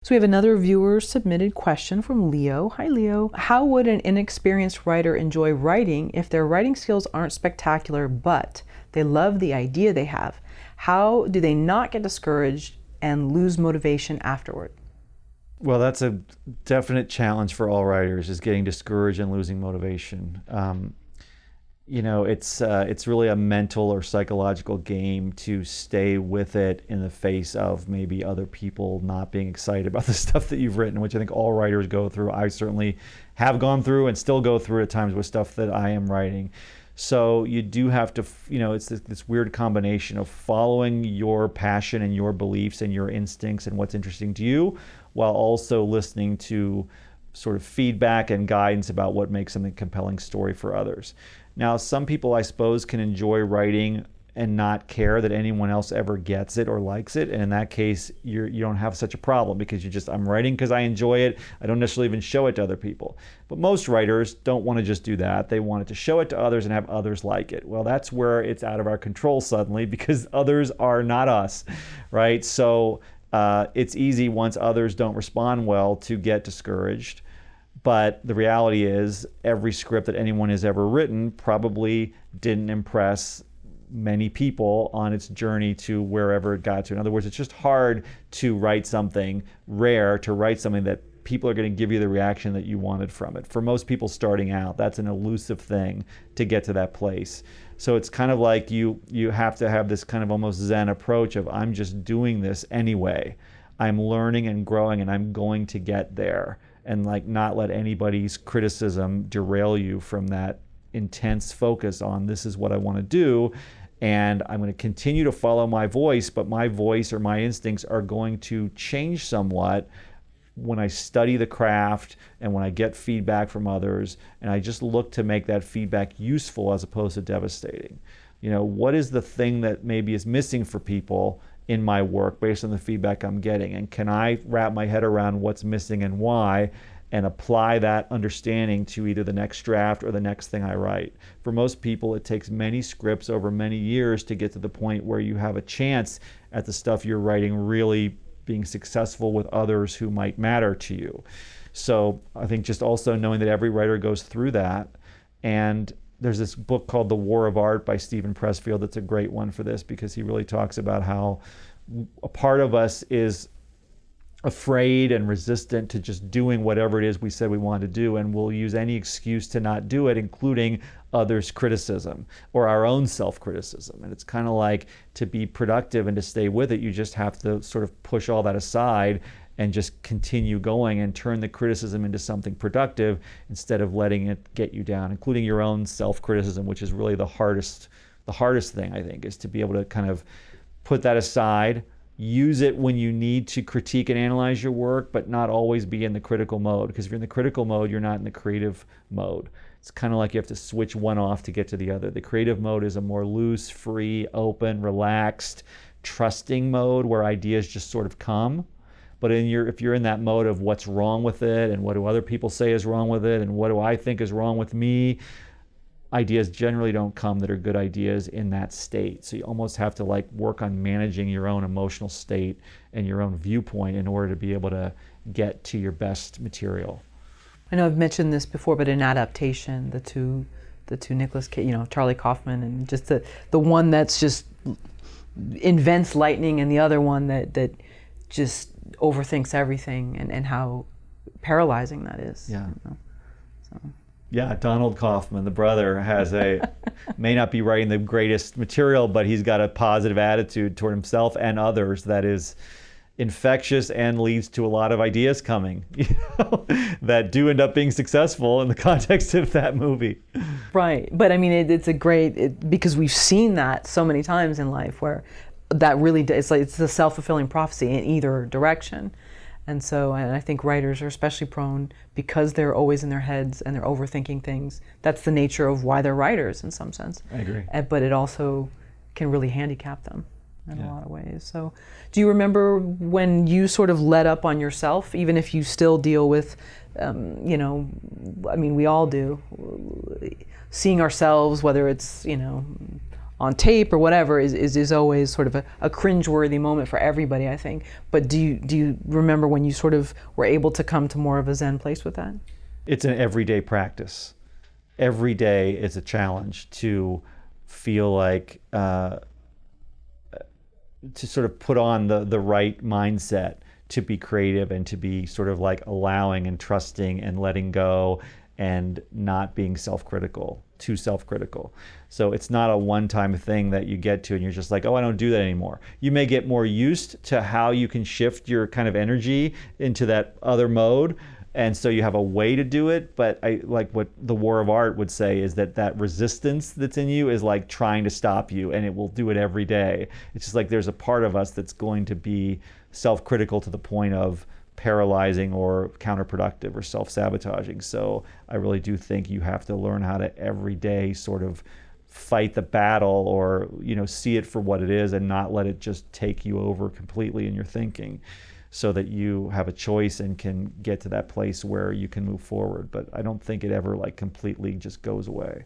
So we have another viewer submitted question from Leo. Hi, Leo. How would an inexperienced writer enjoy writing if their writing skills aren't spectacular, but they love the idea they have? How do they not get discouraged and lose motivation afterward? Well, that's a definite challenge for all writers, is getting discouraged and losing motivation. It's really a mental or psychological game to stay with it in the face of maybe other people not being excited about the stuff that you've written, which I think all writers go through. I certainly have gone through and still go through at times with stuff that I am writing. So you do have to, it's this weird combination of following your passion and your beliefs and your instincts and what's interesting to you, while also listening to sort of feedback and guidance about what makes something a compelling story for others. Now, some people, I suppose, can enjoy writing and not care that anyone else ever gets it or likes it. And in that case, you don't have such a problem, because I'm writing because I enjoy it. I don't necessarily even show it to other people. But most writers don't want to just do that. They want it to show it to others and have others like it. Well, that's where it's out of our control suddenly, because others are not us, right? So it's easy once others don't respond well to get discouraged. But the reality is, every script that anyone has ever written probably didn't impress many people on its journey to wherever it got to. In other words, it's just hard to write something rare, to write something that people are going to give you the reaction that you wanted from it. For most people starting out, that's an elusive thing to get to that place. So it's kind of like you have to have this kind of almost Zen approach of, I'm just doing this anyway. I'm learning and growing, and I'm going to get there. And not let anybody's criticism derail you from that intense focus on, this is what I want to do, and I'm going to continue to follow my voice, but my voice or my instincts are going to change somewhat when I study the craft and when I get feedback from others, and I just look to make that feedback useful as opposed to devastating. What is the thing that maybe is missing for people in my work based on the feedback I'm getting, and can I wrap my head around what's missing and why, and apply that understanding to either the next draft or the next thing I write. For most people, it takes many scripts over many years to get to the point where you have a chance at the stuff you're writing really being successful with others who might matter to you. So I think just also knowing that every writer goes through that. And there's this book called The War of Art by Stephen Pressfield that's a great one for this, because he really talks about how a part of us is afraid and resistant to just doing whatever it is we said we wanted to do, and we'll use any excuse to not do it, including others' criticism or our own self-criticism. And it's kind of like, to be productive and to stay with it, you just have to sort of push all that aside and just continue going and turn the criticism into something productive instead of letting it get you down, including your own self-criticism, which is really the hardest thing, I think, is to be able to kind of put that aside, use it when you need to critique and analyze your work, but not always be in the critical mode. Because if you're in the critical mode, you're not in the creative mode. It's kind of like you have to switch one off to get to the other. The creative mode is a more loose, free, open, relaxed, trusting mode where ideas just sort of come. But if you're in that mode of what's wrong with it, and what do other people say is wrong with it, and what do I think is wrong with me, ideas generally don't come that are good ideas in that state. So you almost have to work on managing your own emotional state and your own viewpoint in order to be able to get to your best material. I know I've mentioned this before, but in adaptation, the two Nicolas Cage, Charlie Kaufman, and just the one that's just invents lightning, and the other one that just overthinks everything, and how paralyzing that is. Yeah. So. Yeah, Donald Kaufman, the brother, may not be writing the greatest material, but he's got a positive attitude toward himself and others that is infectious and leads to a lot of ideas coming, that do end up being successful in the context of that movie. Right, but I mean, it's a great, because we've seen that so many times in life where that really, it's a self-fulfilling prophecy in either direction. And I think writers are especially prone, because they're always in their heads and they're overthinking things. That's the nature of why they're writers in some sense. I agree. But it also can really handicap them in a lot of ways. So do you remember when you sort of let up on yourself, even if you still deal with, we all do, seeing ourselves, whether it's, on tape or whatever is always sort of a cringeworthy moment for everybody, I think. But do you remember when you sort of were able to come to more of a Zen place with that? It's an everyday practice. Every day is a challenge to feel like to sort of put on the right mindset to be creative and to be sort of like allowing and trusting and letting go and not being too self-critical. So it's not a one-time thing that you get to and you're just like, oh, I don't do that anymore. You may get more used to how you can shift your kind of energy into that other mode, and so you have a way to do it. But I like what the War of Art would say is that resistance that's in you is like trying to stop you, and it will do it every day. It's just like there's a part of us that's going to be self-critical to the point of paralyzing or counterproductive or self-sabotaging. So I really do think you have to learn how to every day sort of fight the battle, or see it for what it is and not let it just take you over completely in your thinking, so that you have a choice and can get to that place where you can move forward. But I don't think it ever like completely just goes away.